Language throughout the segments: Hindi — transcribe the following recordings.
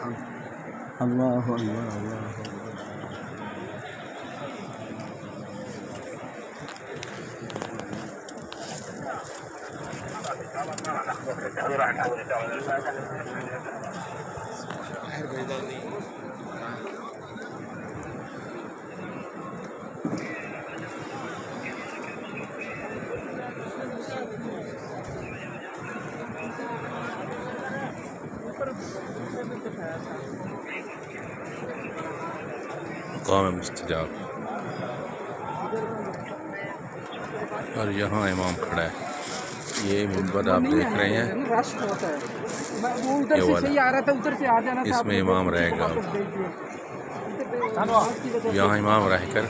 अल्लाह अल्लाह अल्लाह। काम मुस्तजाब। और यहाँ इमाम खड़ा है। ये मिंबर आप देख रहे हैं, ये वाला, इसमें इमाम रहेगा। यहाँ इमाम रहकर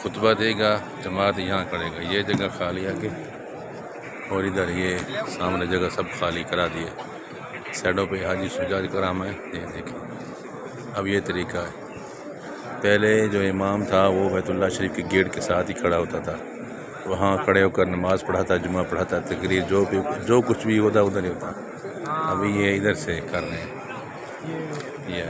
खुतबा देगा, जमात यहाँ करेगा। ये जगह खाली आगे और इधर ये सामने जगह सब खाली करा दिए। साइडों पे हाजी सुजाज कराम है, ये देखें। अब ये तरीका है। पहले जो इमाम था वो बैतुल्लाह शरीफ के गेट के साथ ही खड़ा होता था, वहाँ खड़े होकर नमाज़ पढ़ाता, जुमा पढ़ाता, तकरीर जो कुछ भी होता उधर ही होता। अभी ये इधर से कर रहे हैं। ये